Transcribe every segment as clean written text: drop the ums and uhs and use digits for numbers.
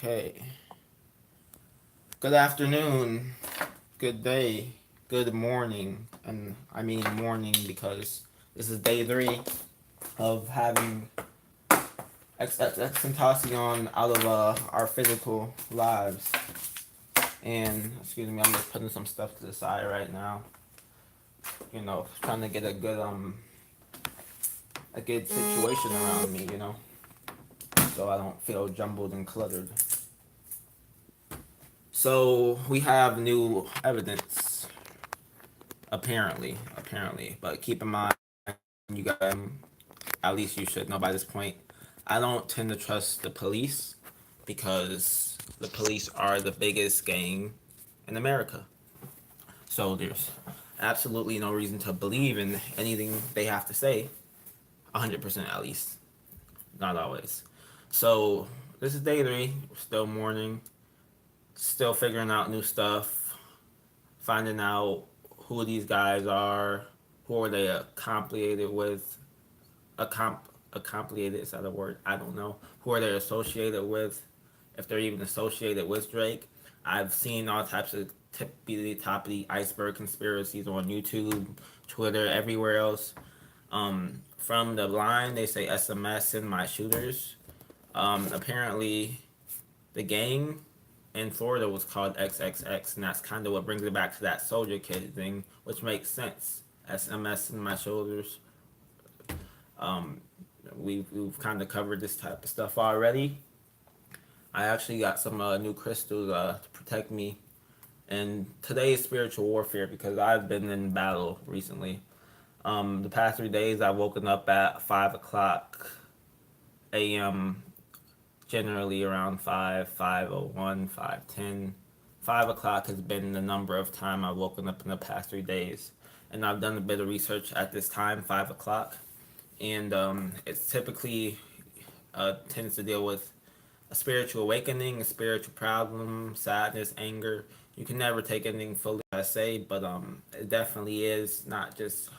Okay. Good afternoon, good day, good morning, and I mean morning because this is day 3 of having Xxxtentacion out of our physical lives. And excuse me, I'm just putting some stuff to the side right now. Trying to get a good situation around me. So I don't feel jumbled and cluttered. So we have new evidence, apparently. But keep in mind, you guys, at least you should know by this point, I don't tend to trust the police because the police are the biggest gang in America. So there's absolutely no reason to believe in anything they have to say, 100% at least. Not always. So this is day 3, still morning, still figuring out new stuff, finding out who these guys are, who are they accomplicated with, accomplicated, is that a word? I don't know. Who are they associated with, if they're even associated with Drake. I've seen all types of tippy top of the iceberg conspiracies on YouTube, Twitter, everywhere else. From the line, they say SMS in my shooters. Apparently, the gang in Florida was called XXX, and that's kind of what brings it back to that soldier kid thing, which makes sense. SMS in my shoulders. Um, we've kind of covered this type of stuff already. I actually got some new crystals to protect me in today's spiritual warfare because I've been in battle recently. The past 3 days, I've woken up at 5 o'clock a.m. Generally around 5:01, 5:10. 5 o'clock has been the number of time I've woken up in the past 3 days, and I've done a bit of research at this time, 5 o'clock, and it's typically tends to deal with a spiritual awakening, a spiritual problem, sadness, anger. You can never take anything fully, I say, but it definitely is not just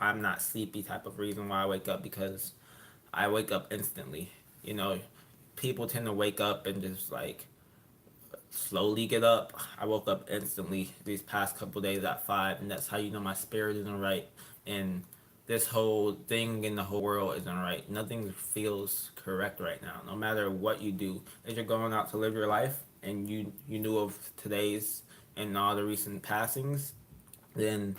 I'm not sleepy type of reason why I wake up, because I wake up instantly. You know, people tend to wake up and just like slowly get up. I woke up instantly these past couple days at 5, and that's how you know my spirit isn't right, and this whole thing in the whole world isn't right. Nothing feels correct right now. No matter what you do, as you're going out to live your life, and you knew of today's and all the recent passings, then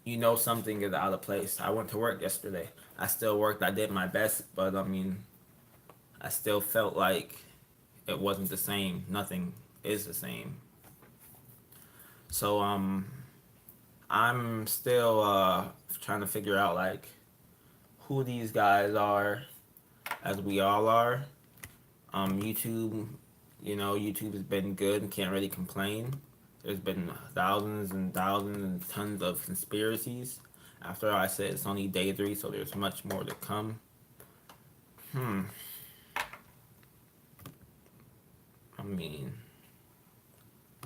you know something is out of place. I went to work yesterday. I still worked. I did my best, but I mean, I still felt like it wasn't the same. Nothing is the same. So I'm still trying to figure out like who these guys are, as we all are. YouTube, YouTube has been good and can't really complain. There's been thousands and thousands and tons of conspiracies. After all, I said it's only day 3, so there's much more to come. Hmm. I mean,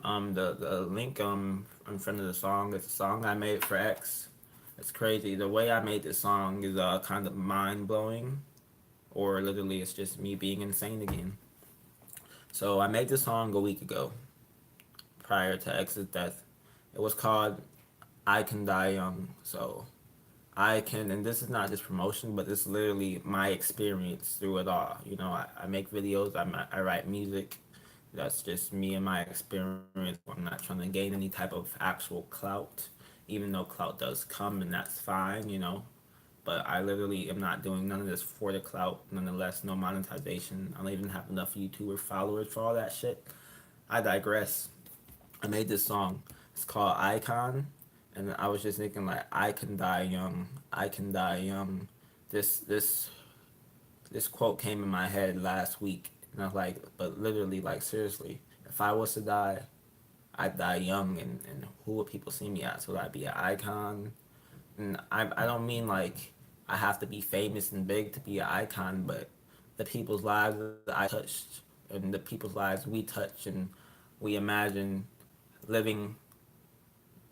the link in front of the song is a song I made for X. It's crazy. The way I made this song is kind of mind blowing, or literally it's just me being insane again. So I made this song a week ago, prior to X's death. It was called "I Can Die Young." So I can, and this is not just promotion, but this is literally my experience through it all. I make videos, I write music. That's just me and my experience. I'm not trying to gain any type of actual clout, even though clout does come, and that's fine. But I literally am not doing none of this for the clout. Nonetheless, no monetization. I don't even have enough YouTuber followers for all that shit. I digress. I made this song. It's called Icon, and I was just thinking like, I can die young. I can die young. This quote came in my head last week, and I was like, but literally, like seriously, if I was to die, I'd die young, and who would people see me as? Would I be an icon? And I don't mean like I have to be famous and big to be an icon, but the people's lives that I touched and the people's lives we touch and we imagine living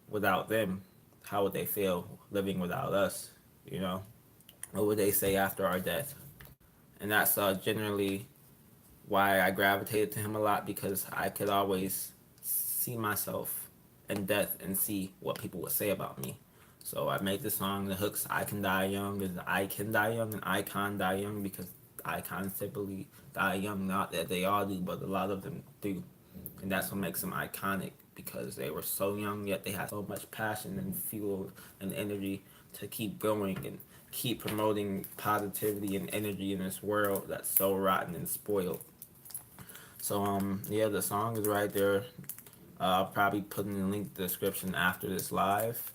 without them, how would they feel living without us? You know, what would they say after our death? And that's generally why I gravitated to him a lot, because I could always see myself in death and see what people would say about me. So I made the song. The hooks "I Can Die Young" is "I can die young" and "Icon die young" because icons typically die young. Not that they all do, but a lot of them do, and that's what makes them iconic, because they were so young yet they had so much passion and fuel and energy to keep going and keep promoting positivity and energy in this world that's so rotten and spoiled. So yeah, the song is right there. I'll probably put in the link in the description after this live.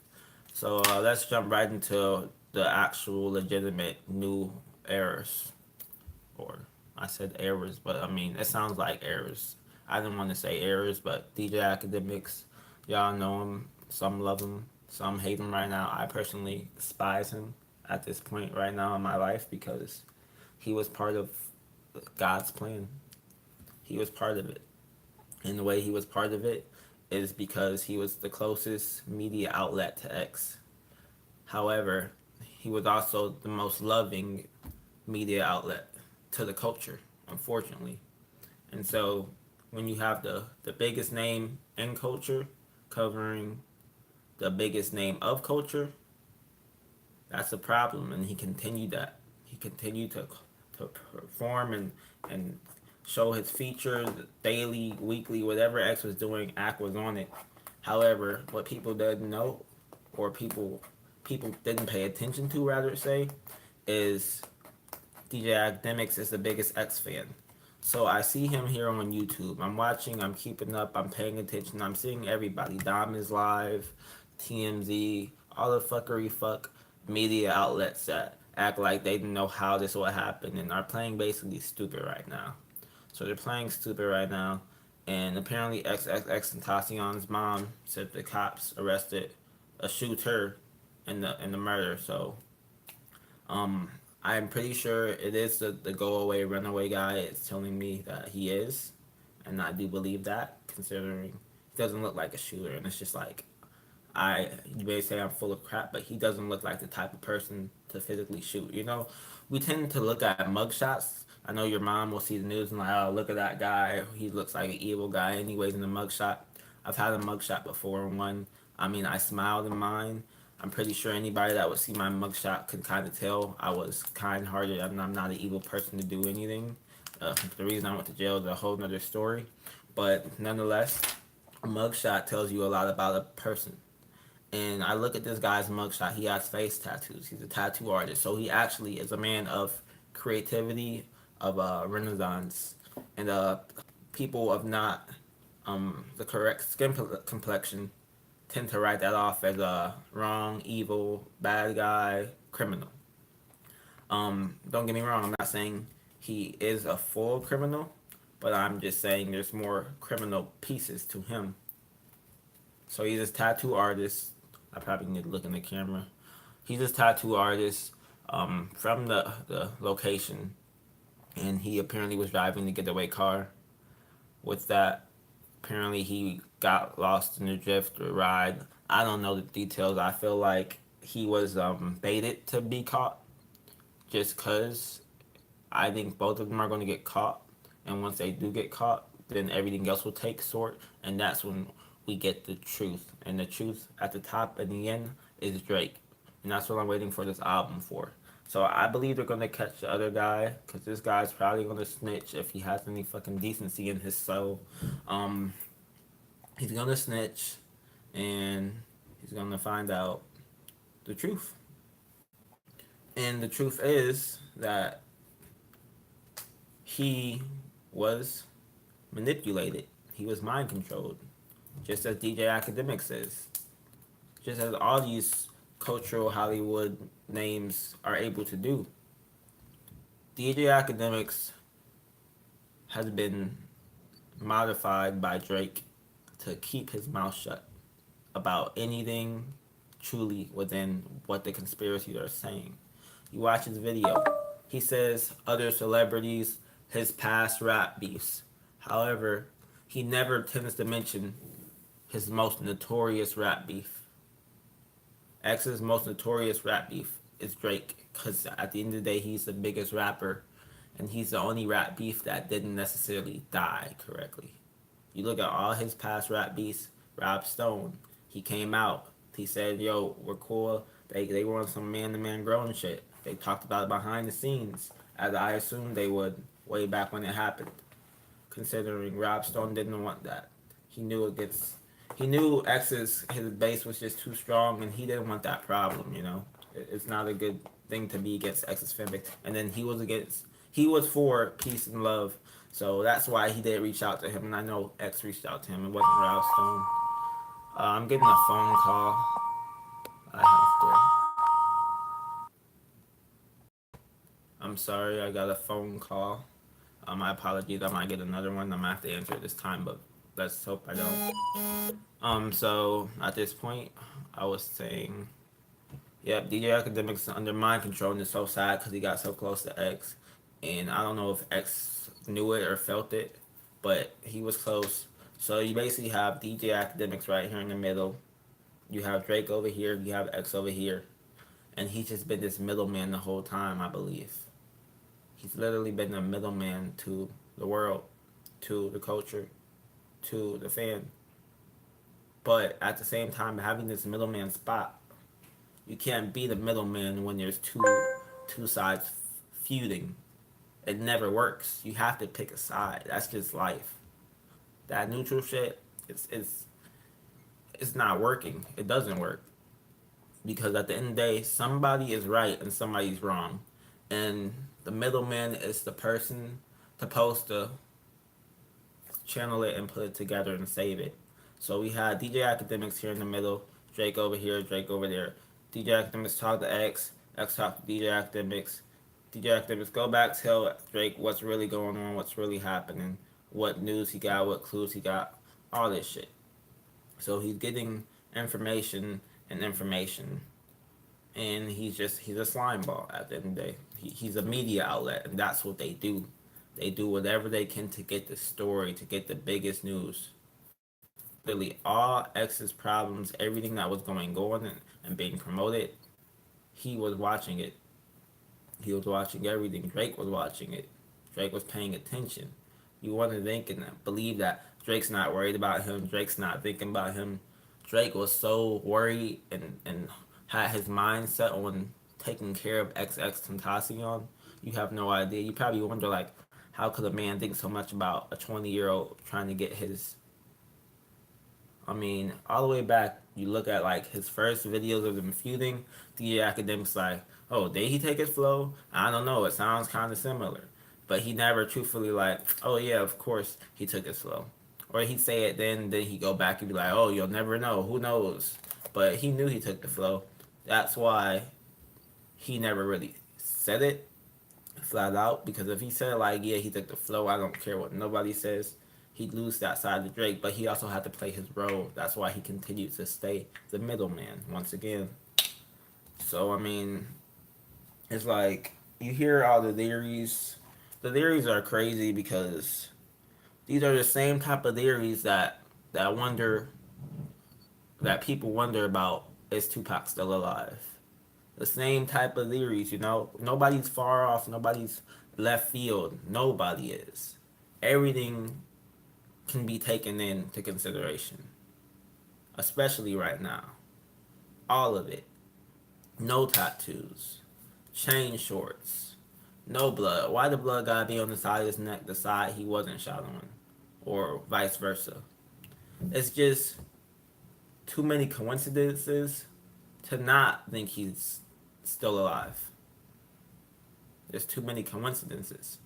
So let's jump right into the actual legitimate new errors. Or I said errors, but I mean, it sounds like errors. I didn't want to say errors, but DJ Academics, y'all know him. Some love him, some hate him right now. I personally despise him at this point right now in my life, because he was part of God's plan. He was part of it. And the way he was part of it is because he was the closest media outlet to X. However, he was also the most loving media outlet to the culture, unfortunately. And so when you have the biggest name in culture covering the biggest name of culture, that's a problem. And he continued that. He continued to perform and show his features daily, weekly, whatever X was doing, Act was on it. However, what people didn't know, or people didn't pay attention to, rather say, is DJ Academics is the biggest X fan. So I see him here on YouTube. I'm watching, I'm keeping up, I'm paying attention, I'm seeing everybody. Diamonds Live, TMZ, all the fuckery fuck media outlets that act like they didn't know how this would happen and are playing basically stupid right now. So they're playing stupid right now. And apparently Xxxtentacion's mom said the cops arrested a shooter in the murder. So um, I'm pretty sure it is the go away runaway guy. It's telling me that he is, and I do believe that, considering he doesn't look like a shooter, and it's just like you may say I'm full of crap, but he doesn't look like the type of person to physically shoot. You know, we tend to look at mugshots. I know your mom will see the news and like, oh, look at that guy. He looks like an evil guy. Anyways, in the mugshot, I've had a mugshot before, and one. I mean, I smiled in mine. I'm pretty sure anybody that would see my mugshot could kind of tell I was kind-hearted and I'm not an evil person to do anything. The reason I went to jail is a whole nother story, but nonetheless, a mugshot tells you a lot about a person. And I look at this guy's mugshot. He has face tattoos. He's a tattoo artist, so he actually is a man of creativity, of renaissance, and people of not the correct skin complexion tend to write that off as a wrong, evil, bad guy, criminal. Don't get me wrong. I'm not saying he is a full criminal, but I'm just saying there's more criminal pieces to him. So he's a tattoo artist. I probably need to look in the camera. He's a tattoo artist from the location, and he apparently was driving the getaway car. With that, apparently he got lost in the drift or ride. I don't know the details. I feel like he was baited to be caught, just cause I think both of them are going to get caught, and once they do get caught, then everything else will take sort, and that's when we get the truth. And the truth at the top and the end is Drake, and that's what I'm waiting for this album for. So I believe they're gonna catch the other guy, cause this guy's probably gonna snitch if he has any fucking decency in his soul. Um, he's gonna snitch, and he's gonna find out the truth. And the truth is that he was manipulated. He was mind controlled, just as DJ Academic says, just as all these cultural Hollywood names are able to do. DJ Academics has been modified by Drake to keep his mouth shut about anything truly within what the conspiracies are saying. You watch his video, he says other celebrities, his past rap beefs. However, he never tends to mention his most notorious rap beef. X's most notorious rap beef is Drake, because at the end of the day, he's the biggest rapper and he's the only rap beef that didn't necessarily die correctly. You look at all his past rap beefs. Rob Stone, he came out. He said, "Yo, we're cool." They were on some man to man growing shit. They talked about it behind the scenes, as I assumed they would way back when it happened. Considering Rob Stone didn't want that, he knew it gets. He knew X's his base was just too strong, and he didn't want that problem. You know, it's not a good thing to be against X's fan base. And then he was against. He was for peace and love, so that's why he did reach out to him. And I know X reached out to him. It wasn't Rob Stone. I'm getting a phone call. I have to. I'm sorry, I got a phone call. My apologies. I might get another one. I'm gonna have to answer it this time, but let's hope I don't. So at this point, I was saying, yep, DJ Academics under mind control, and it's so sad because he got so close to X, and I don't know if X knew it or felt it, but he was close. So you basically have DJ Academics right here in the middle. You have Drake over here. You have X over here, and he's just been this middleman the whole time, I believe. He's literally been the middleman to the world, to the culture, to the fan. But at the same time, having this middleman spot, you can't be the middleman when there's two sides feuding. It never works. You have to pick a side. That's just life. That neutral shit, it's not working. It doesn't work because at the end of the day, somebody is right and somebody's wrong, and the middleman is the person supposed to channel it and put it together and save it. So we had DJ Academics here in the middle, Drake over here, Drake over there. DJ Academics talk to X, X talk to DJ Academics. DJ Academics go back, tell Drake what's really going on, what's really happening, what news he got, what clues he got, all this shit. So he's getting information and information, and he's a slime ball at the end of the day. He's a media outlet, and that's what they do. They do whatever they can to get the story, to get the biggest news. Literally, all X's problems, everything that was going on and being promoted, he was watching it. He was watching everything. Drake was watching it. Drake was paying attention. You want to think and believe that Drake's not worried about him. Drake's not thinking about him. Drake was so worried and had his mind set on taking care of Xxxtentacion. You have no idea. You probably wonder, like, how could a man think so much about a 20-year-old trying to get his. I mean, all the way back, you look at like his first videos of them feuding. The academics like, oh, did he take his flow? I don't know. It sounds kind of similar, but he never truthfully like, oh yeah, of course he took his flow, or he'd say it then he go back and be like, oh, you'll never know. Who knows? But he knew he took the flow. That's why he never really said it flat out, because if he said like, yeah, he took the flow, I don't care what nobody says, he'd lose that side of Drake. But he also had to play his role. That's why he continued to stay the middleman once again. So I mean, it's like you hear all the theories. The theories are crazy because these are the same type of theories that wonder that people wonder about, is Tupac still alive? The same type of theories, you know. Nobody's far off. Nobody's left field. Nobody is. Everything can be taken into consideration, especially right now. All of it. No tattoos. Chain shorts. No blood. Why the blood gotta be on the side of his neck, the side he wasn't shot on? Or vice versa. It's just too many coincidences to not think he's still alive. There's too many coincidences.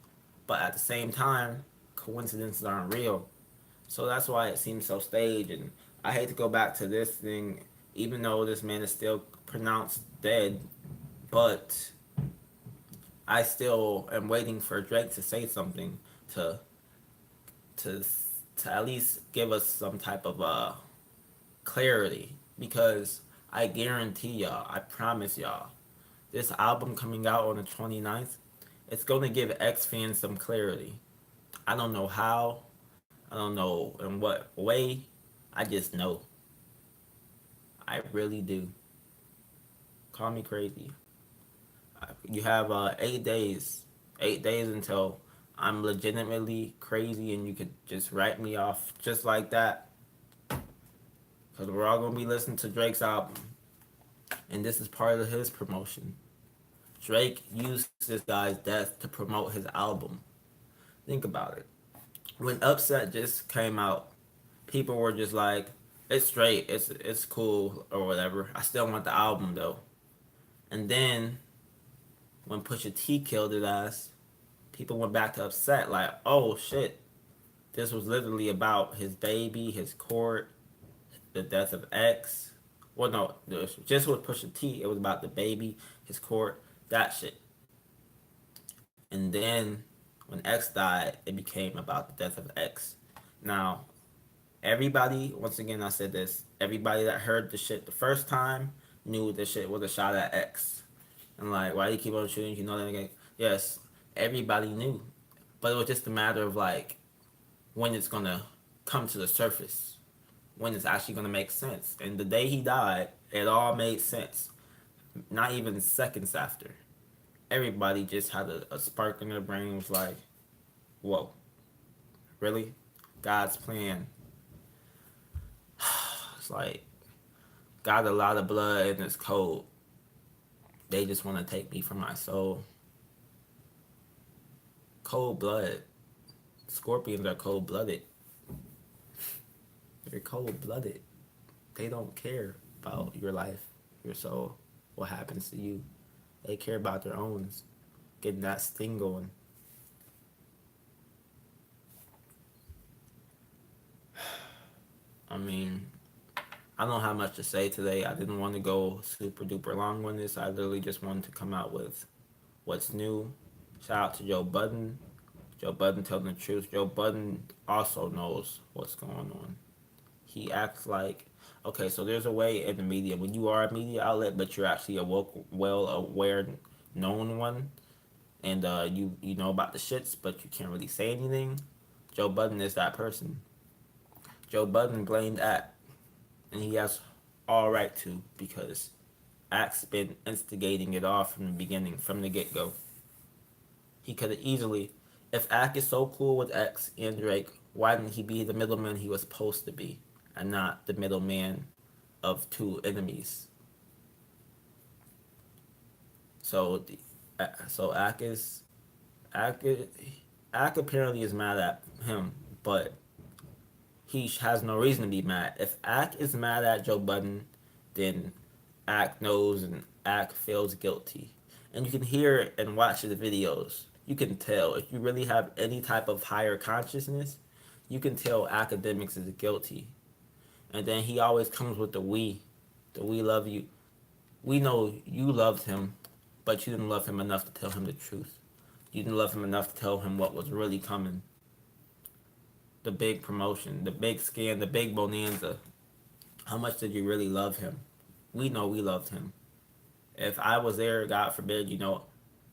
But at the same time, coincidences aren't real. So that's why it seems so staged. And I hate to go back to this thing, even though this man is still pronounced dead, but I still am waiting for Drake to say something to to to at least give us some type of clarity, because I guarantee y'all, I promise y'all, this album coming out on the 29th, it's going to give X fans some clarity. I don't know how, I don't know in what way, I just know. I really do. Call me crazy. You have 8 days. 8 days until I'm legitimately crazy and you could just write me off just like that. Because we're all going to be listening to Drake's album. And this is part of his promotion. Drake used this guy's death to promote his album. Think about it. When Upset just came out, people were just like, "It's straight, it's cool or whatever. I still want the album though." And then when Pusha T killed his ass, people went back to Upset like, "Oh shit, this was literally about his baby, his court, the death of X." Well, no, just with Pusha T, it was about the baby, his court, that shit. And then when X died, it became about the death of X. Now, everybody, once again, I said this, everybody that heard the shit the first time knew the shit was a shot at X. And like, why do you keep on shooting? You know that again? Yes, everybody knew. But it was just a matter of like when it's gonna come to the surface, when it's actually gonna make sense. And the day he died, it all made sense. Not even seconds after. Everybody just had a spark in their brain. Was like, whoa, really? God's plan. It's like, got a lot of blood and it's cold. They just want to take me from my soul. Cold blood. Scorpions are cold blooded. They're cold blooded. They don't care about your life, your soul, what happens to you. They care about their own. Getting that sting going. I mean, I don't have much to say today. I didn't want to go super duper long on this. I literally just wanted to come out with what's new. Shout out to Joe Budden. Joe Budden telling the truth. Joe Budden also knows what's going on. He acts like, okay, so there's a way in the media when you are a media outlet, but you're actually a well aware, known one, and you know about the shits, but you can't really say anything. Joe Budden is that person. Joe Budden blamed Act, and he has all right to because Act's been instigating it all from the beginning, from the get go. He could have easily, if Act is so cool with X and Drake, why didn't he be the middleman he was supposed to be, and not the middleman of two enemies? So, so Ack, Ack apparently is mad at him, but he has no reason to be mad. If Ack is mad at Joe Budden, then Ack knows and Ack feels guilty. And you can hear and watch the videos. You can tell. If you really have any type of higher consciousness, you can tell academics is guilty. And then he always comes with the we love you. We know you loved him, but you didn't love him enough to tell him the truth. You didn't love him enough to tell him what was really coming. The big promotion, the big scan, the big bonanza. How much did you really love him? We know we loved him. If I was there, God forbid,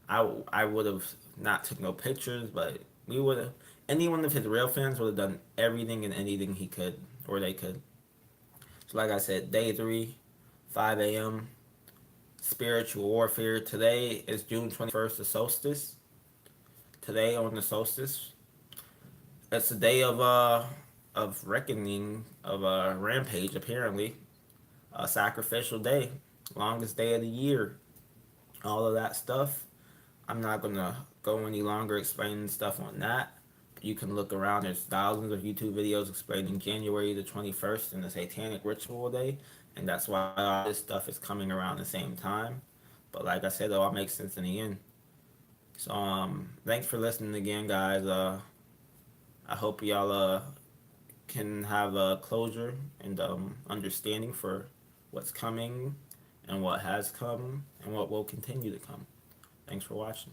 I would have not took no pictures, but we would have. Any one of his real fans would have done everything and anything he could, or they could. So, like I said, day 3, 5 a.m. Spiritual warfare. Today is June 21st, the solstice. Today on the solstice, it's a day of reckoning of a rampage. Apparently, a sacrificial day, longest day of the year. All of that stuff. I'm not gonna go any longer explaining stuff on that. You can look around. There's thousands of YouTube videos explaining January the 21st and the Satanic Ritual Day, and that's why all this stuff is coming around the same time. But like I said, it all makes sense in the end. So thanks for listening again, guys. I hope y'all can have a closure and understanding for what's coming and what has come and what will continue to come. Thanks for watching.